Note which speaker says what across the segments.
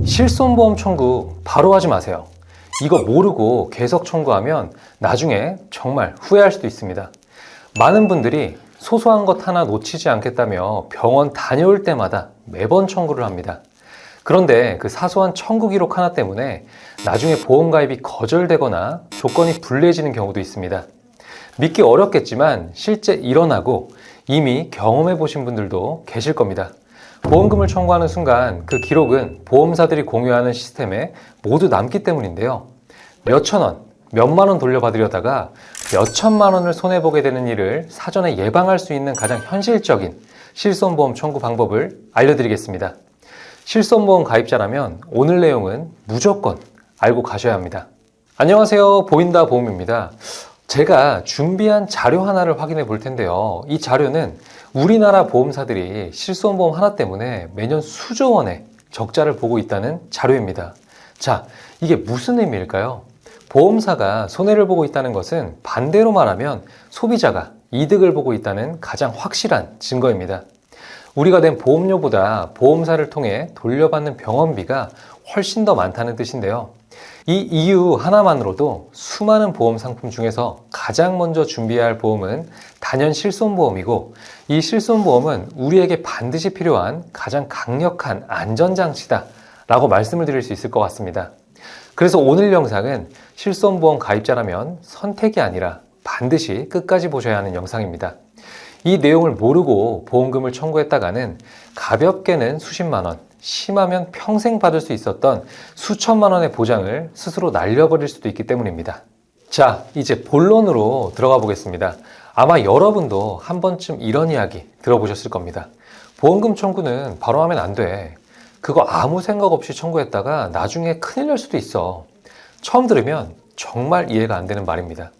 Speaker 1: 실손보험 청구 바로 하지 마세요. 이거 모르고 계속 청구하면 나중에 정말 후회할 수도 있습니다. 많은 분들이 소소한 것 하나 놓치지 않겠다며 병원 다녀올 때마다 매번 청구를 합니다. 그런데 그 사소한 청구 기록 하나 때문에 나중에 보험 가입이 거절되거나 조건이 불리해지는 경우도 있습니다. 믿기 어렵겠지만 실제 일어나고 이미 경험해 보신 분들도 계실 겁니다. 보험금을 청구하는 순간 그 기록은 보험사들이 공유하는 시스템에 모두 남기 때문인데요. 몇천 원, 몇만 원 돌려받으려다가 몇천만 원을 손해보게 되는 일을 사전에 예방할 수 있는 가장 현실적인 실손보험 청구 방법을 알려드리겠습니다. 실손보험 가입자라면 오늘 내용은 무조건 알고 가셔야 합니다. 안녕하세요, 보인다 보험입니다. 제가 준비한 자료 하나를 확인해 볼 텐데요. 이 자료는 우리나라 보험사들이 실손보험 하나 때문에 매년 수조 원의 적자를 보고 있다는 자료입니다. 자, 이게 무슨 의미일까요? 보험사가 손해를 보고 있다는 것은 반대로 말하면 소비자가 이득을 보고 있다는 가장 확실한 증거입니다. 우리가 낸 보험료보다 보험사를 통해 돌려받는 병원비가 훨씬 더 많다는 뜻인데요. 이 이유 하나만으로도 수많은 보험 상품 중에서 가장 먼저 준비해야 할 보험은 단연 실손보험이고, 이 실손보험은 우리에게 반드시 필요한 가장 강력한 안전장치다 라고 말씀을 드릴 수 있을 것 같습니다. 그래서 오늘 영상은 실손보험 가입자라면 선택이 아니라 반드시 끝까지 보셔야 하는 영상입니다. 이 내용을 모르고 보험금을 청구했다가는 가볍게는 수십만 원, 심하면 평생 받을 수 있었던 수천만 원의 보장을 스스로 날려버릴 수도 있기 때문입니다. 자, 이제 본론으로 들어가 보겠습니다. 아마 여러분도 한 번쯤 이런 이야기 들어보셨을 겁니다. 보험금 청구는 바로 하면 안 돼. 그거 아무 생각 없이 청구했다가 나중에 큰일 날 수도 있어. 처음 들으면 정말 이해가 안 되는 말입니다.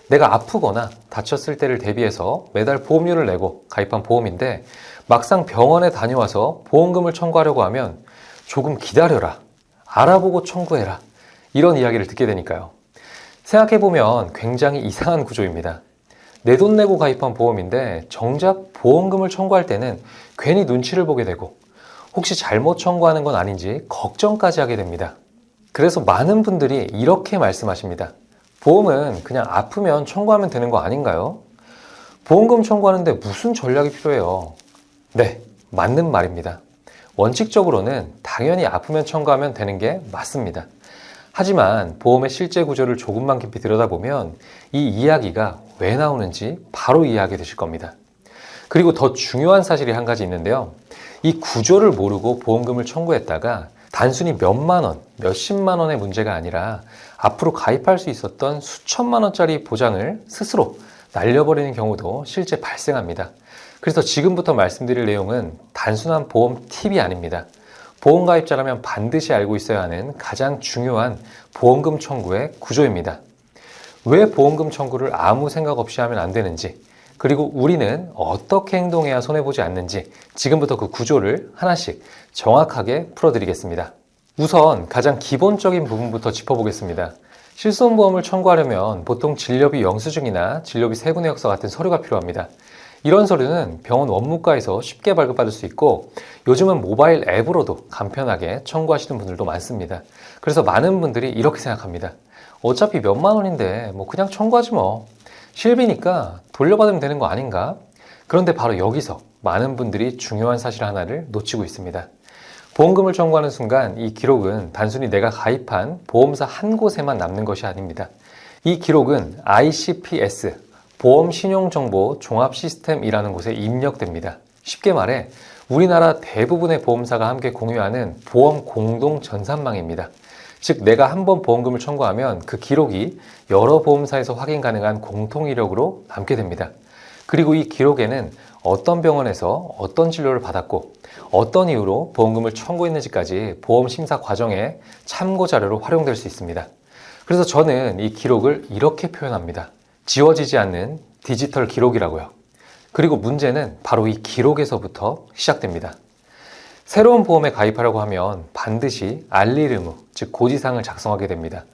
Speaker 1: 내가 아프거나 다쳤을 때를 대비해서 매달 보험료를 내고 가입한 보험인데 막상 병원에 다녀와서 보험금을 청구하려고 하면 조금 기다려라, 알아보고 청구해라, 이런 이야기를 듣게 되니까요. 생각해보면 굉장히 이상한 구조입니다. 내 돈 내고 가입한 보험인데 정작 보험금을 청구할 때는 괜히 눈치를 보게 되고 혹시 잘못 청구하는 건 아닌지 걱정까지 하게 됩니다. 그래서 많은 분들이 이렇게 말씀하십니다. 보험은 그냥 아프면 청구하면 되는 거 아닌가요? 보험금 청구하는데 무슨 전략이 필요해요? 네, 맞는 말입니다. 원칙적으로는 당연히 아프면 청구하면 되는 게 맞습니다. 하지만 보험의 실제 구조를 조금만 깊이 들여다보면 이 이야기가 왜 나오는지 바로 이해하게 되실 겁니다. 그리고 더 중요한 사실이 한 가지 있는데요. 이 구조를 모르고 보험금을 청구했다가 단순히 몇만 원, 몇십만 원의 문제가 아니라 앞으로 가입할 수 있었던 수천만 원짜리 보장을 스스로 날려버리는 경우도 실제 발생합니다. 그래서 지금부터 말씀드릴 내용은 단순한 보험 팁이 아닙니다. 보험 가입자라면 반드시 알고 있어야 하는 가장 중요한 보험금 청구의 구조입니다. 왜 보험금 청구를 아무 생각 없이 하면 안 되는지, 그리고 우리는 어떻게 행동해야 손해보지 않는지 지금부터 그 구조를 하나씩 정확하게 풀어드리겠습니다. 우선 가장 기본적인 부분부터 짚어보겠습니다. 실손보험을 청구하려면 보통 진료비 영수증이나 진료비 세부내역서 같은 서류가 필요합니다. 이런 서류는 병원 원무과에서 쉽게 발급받을 수 있고 요즘은 모바일 앱으로도 간편하게 청구하시는 분들도 많습니다. 그래서 많은 분들이 이렇게 생각합니다. 어차피 몇만 원인데 뭐 그냥 청구하지 뭐. 실비니까 돌려받으면 되는 거 아닌가? 그런데 바로 여기서 많은 분들이 중요한 사실 하나를 놓치고 있습니다. 보험금을 청구하는 순간 이 기록은 단순히 내가 가입한 보험사 한 곳에만 남는 것이 아닙니다. 이 기록은 ICPS, 보험신용정보 종합시스템이라는 곳에 입력됩니다. 쉽게 말해 우리나라 대부분의 보험사가 함께 공유하는 보험 공동 전산망입니다. 즉 내가 한번 보험금을 청구하면 그 기록이 여러 보험사에서 확인 가능한 공통 이력으로 남게 됩니다. 그리고 이 기록에는 어떤 병원에서 어떤 진료를 받았고 어떤 이유로 보험금을 청구했는지까지 보험 심사 과정에 참고 자료로 활용될 수 있습니다. 그래서 저는 이 기록을 이렇게 표현합니다. 지워지지 않는 디지털 기록이라고요. 그리고 문제는 바로 이 기록에서부터 시작됩니다. 새로운 보험에 가입하려고 하면 반드시 알릴 의무, 즉 고지사항을 작성하게 됩니다.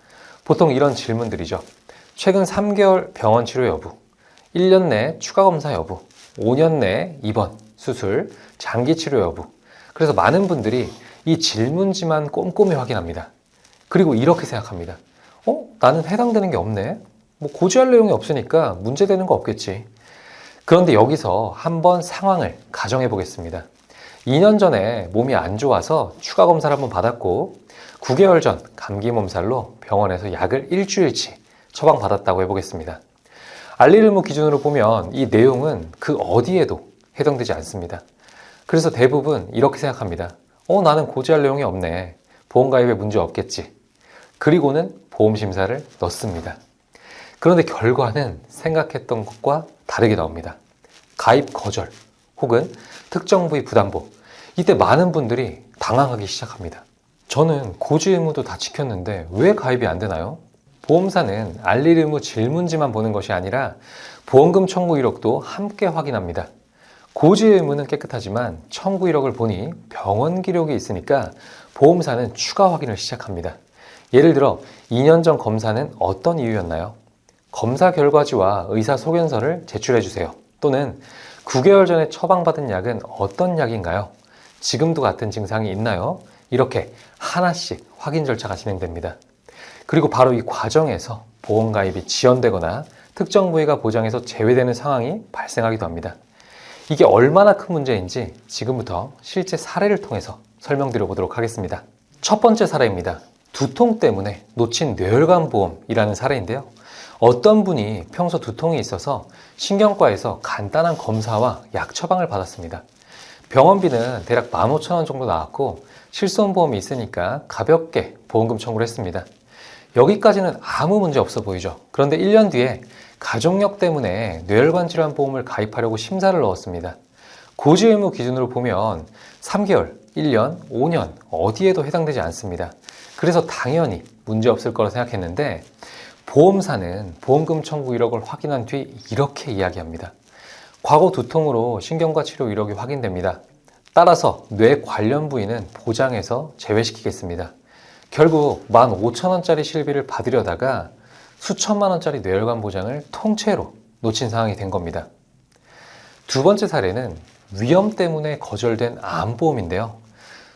Speaker 1: 보통 이런 질문들이죠. 최근 3개월 병원 치료 여부, 1년 내 추가 검사 여부, 5년 내 입원, 수술, 장기 치료 여부. 그래서 많은 분들이 이 질문지만 꼼꼼히 확인합니다. 그리고 이렇게 생각합니다. 나는 해당되는 게 없네. 뭐 고지할 내용이 없으니까 문제되는 거 없겠지. 그런데 여기서 한번 상황을 가정해 보겠습니다. 2년 전에 몸이 안 좋아서 추가 검사를 한번 받았고 9개월 전 감기 몸살로 병원에서 약을 일주일치 처방받았다고 해보겠습니다. 알리르무 기준으로 보면 이 내용은 그 어디에도 해당되지 않습니다. 그래서 대부분 이렇게 생각합니다. 나는 고지할 내용이 없네. 보험가입에 문제 없겠지. 그리고는 보험심사를 넣습니다. 그런데 결과는 생각했던 것과 다르게 나옵니다. 가입 거절 혹은 특정 부위 부담보. 이때 많은 분들이 당황하기 시작합니다. 저는 고지 의무도 다 지켰는데 왜 가입이 안 되나요? 보험사는 알릴 의무 질문지만 보는 것이 아니라 보험금 청구 이력도 함께 확인합니다. 고지 의무는 깨끗하지만 청구 이력을 보니 병원 기록이 있으니까 보험사는 추가 확인을 시작합니다. 예를 들어 2년 전 검사는 어떤 이유였나요? 검사 결과지와 의사 소견서를 제출해 주세요. 또는 9개월 전에 처방받은 약은 어떤 약인가요? 지금도 같은 증상이 있나요? 이렇게 하나씩 확인 절차가 진행됩니다. 그리고 바로 이 과정에서 보험 가입이 지연되거나 특정 부위가 보장에서 제외되는 상황이 발생하기도 합니다. 이게 얼마나 큰 문제인지 지금부터 실제 사례를 통해서 설명드려 보도록 하겠습니다. 첫 번째 사례입니다. 두통 때문에 놓친 뇌혈관 보험이라는 사례인데요. 어떤 분이 평소 두통이 있어서 신경과에서 간단한 검사와 약 처방을 받았습니다. 병원비는 대략 15,000원 정도 나왔고 실손보험이 있으니까 가볍게 보험금 청구를 했습니다. 여기까지는 아무 문제 없어 보이죠. 그런데 1년 뒤에 가족력 때문에 뇌혈관 질환 보험을 가입하려고 심사를 넣었습니다. 고지 의무 기준으로 보면 3개월, 1년, 5년 어디에도 해당되지 않습니다. 그래서 당연히 문제 없을 거라 생각했는데 보험사는 보험금 청구 이력을 확인한 뒤 이렇게 이야기합니다. 과거 두통으로 신경과 치료 이력이 확인됩니다. 따라서 뇌 관련 부위는 보장에서 제외시키겠습니다. 결국 15,000원짜리 실비를 받으려다가 수천만 원짜리 뇌혈관 보장을 통째로 놓친 상황이 된 겁니다. 두 번째 사례는 위염 때문에 거절된 암보험인데요.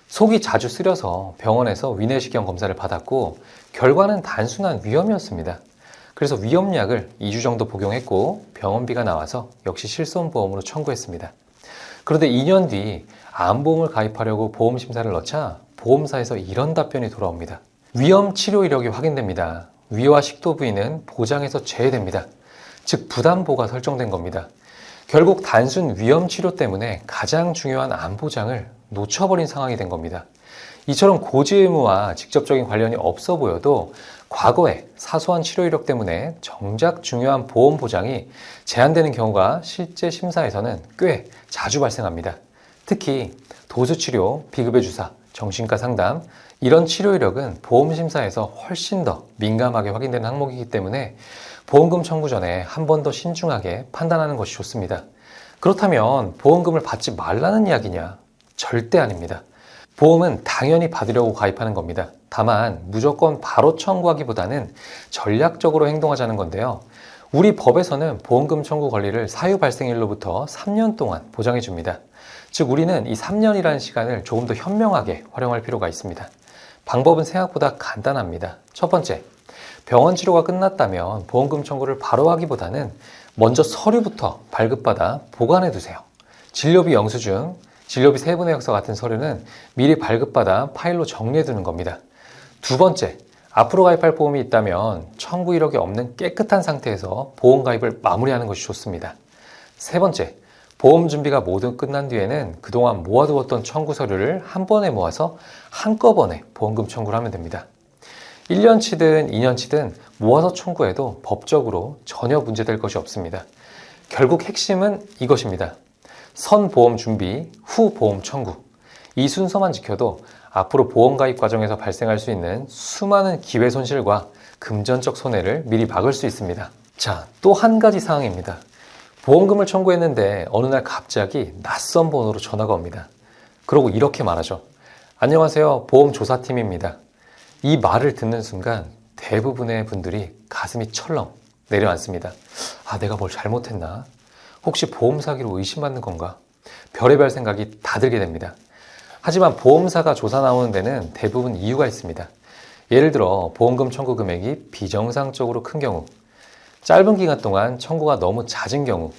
Speaker 1: 속이 자주 쓰려서 병원에서 위내시경 검사를 받았고 결과는 단순한 위염이었습니다. 그래서 위염약을 2주 정도 복용했고 병원비가 나와서 역시 실손보험으로 청구했습니다. 그런데 2년 뒤 암보험을 가입하려고 보험심사를 넣자 보험사에서 이런 답변이 돌아옵니다. 위험 치료 이력이 확인됩니다. 위와 식도 부위는 보장에서 제외됩니다. 즉 부담보가 설정된 겁니다. 결국 단순 위험 치료 때문에 가장 중요한 암 보장을 놓쳐버린 상황이 된 겁니다. 이처럼 고지 의무와 직접적인 관련이 없어 보여도 과거에 사소한 치료 이력 때문에 정작 중요한 보험 보장이 제한되는 경우가 실제 심사에서는 꽤 자주 발생합니다. 특히 도수치료, 비급여 주사, 정신과 상담 이런 치료 이력은 보험 심사에서 훨씬 더 민감하게 확인되는 항목이기 때문에 보험금 청구 전에 한 번 더 신중하게 판단하는 것이 좋습니다. 그렇다면 보험금을 받지 말라는 이야기냐? 절대 아닙니다. 보험은 당연히 받으려고 가입하는 겁니다. 다만 무조건 바로 청구하기보다는 전략적으로 행동하자는 건데요. 우리 법에서는 보험금 청구 권리를 사유 발생일로부터 3년 동안 보장해 줍니다. 즉 우리는 이 3년이라는 시간을 조금 더 현명하게 활용할 필요가 있습니다. 방법은 생각보다 간단합니다. 첫 번째, 병원 치료가 끝났다면 보험금 청구를 바로 하기보다는 먼저 서류부터 발급받아 보관해 두세요. 진료비 영수증, 진료비 세분의역서 같은 서류는 미리 발급받아 파일로 정리해 두는 겁니다. 두 번째, 앞으로 가입할 보험이 있다면 청구 이력이 없는 깨끗한 상태에서 보험 가입을 마무리하는 것이 좋습니다. 세 번째, 보험 준비가 모두 끝난 뒤에는 그동안 모아두었던 청구 서류를 한 번에 모아서 한꺼번에 보험금 청구를 하면 됩니다. 1년치든 2년치든 모아서 청구해도 법적으로 전혀 문제될 것이 없습니다. 결국 핵심은 이것입니다. 선 보험 준비, 후 보험 청구. 이 순서만 지켜도 앞으로 보험 가입 과정에서 발생할 수 있는 수많은 기회 손실과 금전적 손해를 미리 막을 수 있습니다. 자, 또 한 가지 사항입니다. 보험금을 청구했는데 어느 날 갑자기 낯선 번호로 전화가 옵니다. 그러고 이렇게 말하죠. 안녕하세요, 보험조사팀입니다. 이 말을 듣는 순간 대부분의 분들이 가슴이 철렁 내려앉습니다. 내가 뭘 잘못했나? 혹시 보험 사기로 의심받는 건가? 별의별 생각이 다 들게 됩니다. 하지만 보험사가 조사 나오는 데는 대부분 이유가 있습니다. 예를 들어 보험금 청구 금액이 비정상적으로 큰 경우, 짧은 기간 동안 청구가 너무 잦은 경우,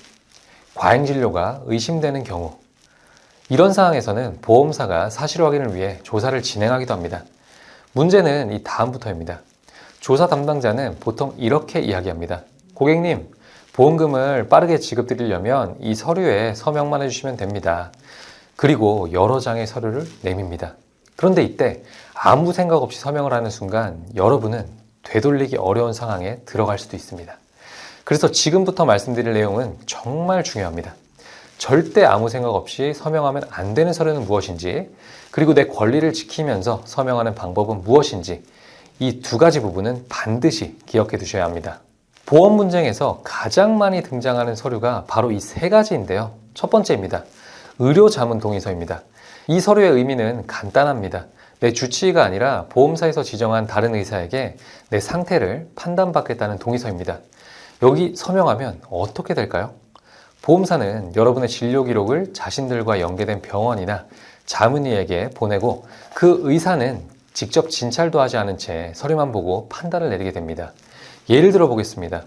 Speaker 1: 과잉 진료가 의심되는 경우, 이런 상황에서는 보험사가 사실 확인을 위해 조사를 진행하기도 합니다. 문제는 이 다음부터입니다. 조사 담당자는 보통 이렇게 이야기합니다. 고객님, 보험금을 빠르게 지급드리려면 이 서류에 서명만 해주시면 됩니다. 그리고 여러 장의 서류를 내밉니다. 그런데 이때 아무 생각 없이 서명을 하는 순간 여러분은 되돌리기 어려운 상황에 들어갈 수도 있습니다. 그래서 지금부터 말씀드릴 내용은 정말 중요합니다. 절대 아무 생각 없이 서명하면 안 되는 서류는 무엇인지, 그리고 내 권리를 지키면서 서명하는 방법은 무엇인지, 이 두 가지 부분은 반드시 기억해 두셔야 합니다. 보험 문쟁에서 가장 많이 등장하는 서류가 바로 이 세 가지인데요. 첫 번째입니다. 의료자문동의서입니다. 이 서류의 의미는 간단합니다. 내 주치의가 아니라 보험사에서 지정한 다른 의사에게 내 상태를 판단받겠다는 동의서입니다. 여기 서명하면 어떻게 될까요? 보험사는 여러분의 진료 기록을 자신들과 연계된 병원이나 자문의에게 보내고 그 의사는 직접 진찰도 하지 않은 채 서류만 보고 판단을 내리게 됩니다. 예를 들어 보겠습니다.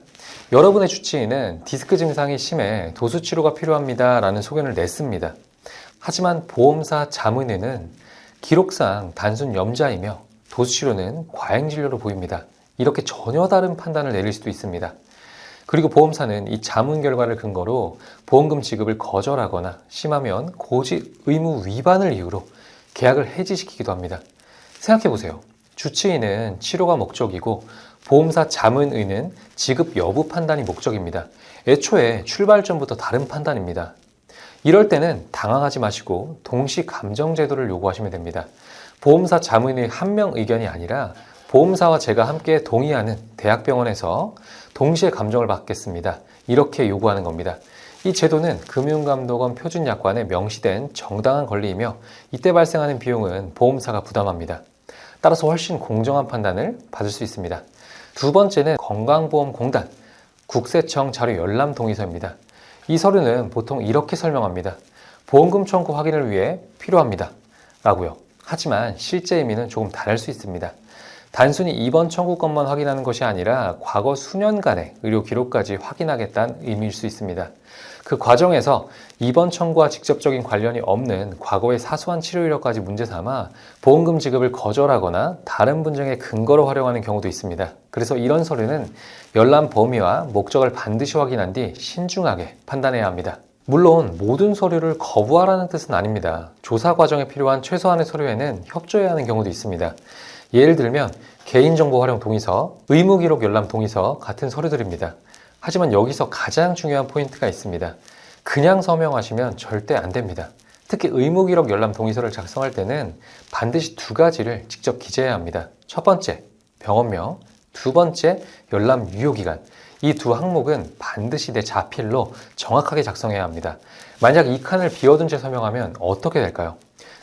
Speaker 1: 여러분의 주치의는 디스크 증상이 심해 도수치료가 필요합니다 라는 소견을 냈습니다. 하지만 보험사 자문의는 기록상 단순 염좌이며 도수치료는 과잉진료로 보입니다. 이렇게 전혀 다른 판단을 내릴 수도 있습니다. 그리고 보험사는 이 자문 결과를 근거로 보험금 지급을 거절하거나 심하면 고지 의무 위반을 이유로 계약을 해지시키기도 합니다. 생각해보세요. 주치의는 치료가 목적이고 보험사 자문의는 지급 여부 판단이 목적입니다. 애초에 출발점부터 다른 판단입니다. 이럴 때는 당황하지 마시고 동시 감정 제도를 요구하시면 됩니다. 보험사 자문의 한 명 의견이 아니라 보험사와 제가 함께 동의하는 대학병원에서 동시에 감정을 받겠습니다. 이렇게 요구하는 겁니다. 이 제도는 금융감독원 표준약관에 명시된 정당한 권리이며 이때 발생하는 비용은 보험사가 부담합니다. 따라서 훨씬 공정한 판단을 받을 수 있습니다. 두 번째는 건강보험공단 국세청 자료 열람 동의서입니다. 이 서류는 보통 이렇게 설명합니다. 보험금 청구 확인을 위해 필요합니다. 라고요. 하지만 실제 의미는 조금 다를 수 있습니다. 단순히 이번 청구권만 확인하는 것이 아니라 과거 수년간의 의료 기록까지 확인하겠다는 의미일 수 있습니다. 그 과정에서 이번 청구와 직접적인 관련이 없는 과거의 사소한 치료 이력까지 문제 삼아 보험금 지급을 거절하거나 다른 분쟁의 근거로 활용하는 경우도 있습니다. 그래서 이런 서류는 열람 범위와 목적을 반드시 확인한 뒤 신중하게 판단해야 합니다. 물론 모든 서류를 거부하라는 뜻은 아닙니다. 조사 과정에 필요한 최소한의 서류에는 협조해야 하는 경우도 있습니다. 예를 들면 개인정보 활용 동의서, 의무기록 열람 동의서 같은 서류들입니다. 하지만 여기서 가장 중요한 포인트가 있습니다. 그냥 서명하시면 절대 안 됩니다. 특히 의무기록 열람 동의서를 작성할 때는 반드시 두 가지를 직접 기재해야 합니다. 첫 번째, 병원명, 두 번째, 열람 유효기간. 이 두 항목은 반드시 내 자필로 정확하게 작성해야 합니다. 만약 이 칸을 비워둔 채 서명하면 어떻게 될까요?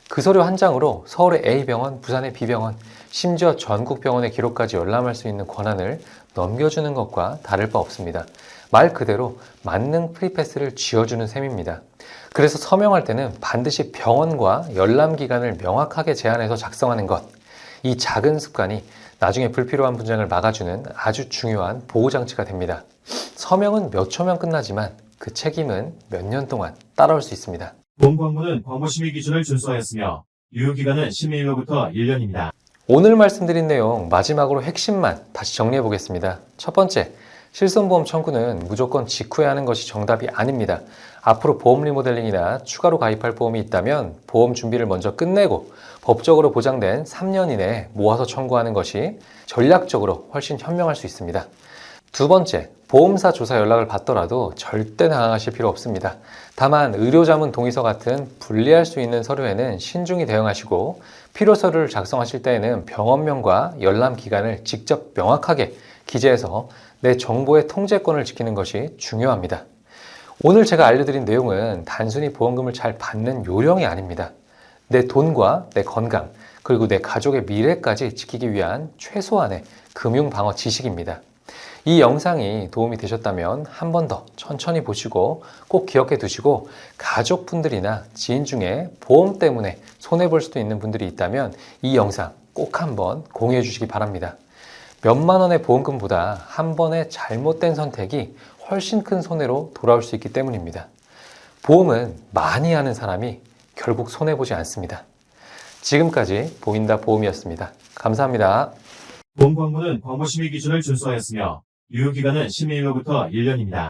Speaker 1: 그 서류 한 장으로 서울의 A병원, 부산의 B병원, 심지어 전국 병원의 기록까지 열람할 수 있는 권한을 넘겨주는 것과 다를 바 없습니다. 말 그대로 만능 프리패스를 쥐어주는 셈입니다. 그래서 서명할 때는 반드시 병원과 열람 기간을 명확하게 제한해서 작성하는 것. 이 작은 습관이 나중에 불필요한 분쟁을 막아주는 아주 중요한 보호장치가 됩니다. 서명은 몇 초면 끝나지만 그 책임은 몇 년 동안 따라올 수 있습니다.
Speaker 2: 본 광고는 광고심의 기준을 준수하였으며 유효기간은 심의일로부터 1년입니다.
Speaker 1: 오늘 말씀드린 내용 마지막으로 핵심만 다시 정리해 보겠습니다. 첫 번째, 실손보험 청구는 무조건 직후에 하는 것이 정답이 아닙니다. 앞으로 보험 리모델링이나 추가로 가입할 보험이 있다면 보험 준비를 먼저 끝내고 법적으로 보장된 3년 이내에 모아서 청구하는 것이 전략적으로 훨씬 현명할 수 있습니다. 두 번째, 보험사 조사 연락을 받더라도 절대 당황하실 필요 없습니다. 다만 의료자문 동의서 같은 불리할 수 있는 서류에는 신중히 대응하시고 필요 서류를 작성하실 때에는 병원명과 열람 기간을 직접 명확하게 기재해서 내 정보의 통제권을 지키는 것이 중요합니다. 오늘 제가 알려드린 내용은 단순히 보험금을 잘 받는 요령이 아닙니다. 내 돈과 내 건강, 그리고 내 가족의 미래까지 지키기 위한 최소한의 금융방어 지식입니다. 이 영상이 도움이 되셨다면 한 번 더 천천히 보시고 꼭 기억해 두시고 가족분들이나 지인 중에 보험 때문에 손해볼 수도 있는 분들이 있다면 이 영상 꼭 한번 공유해 주시기 바랍니다. 몇만 원의 보험금보다 한 번의 잘못된 선택이 훨씬 큰 손해로 돌아올 수 있기 때문입니다. 보험은 많이 아는 사람이 결국 손해보지 않습니다. 지금까지 보인다 보험이었습니다. 감사합니다.
Speaker 2: 보험 광고는 광고 심의 기준을 준수하였으며 유효기간은 12일로부터 1년입니다.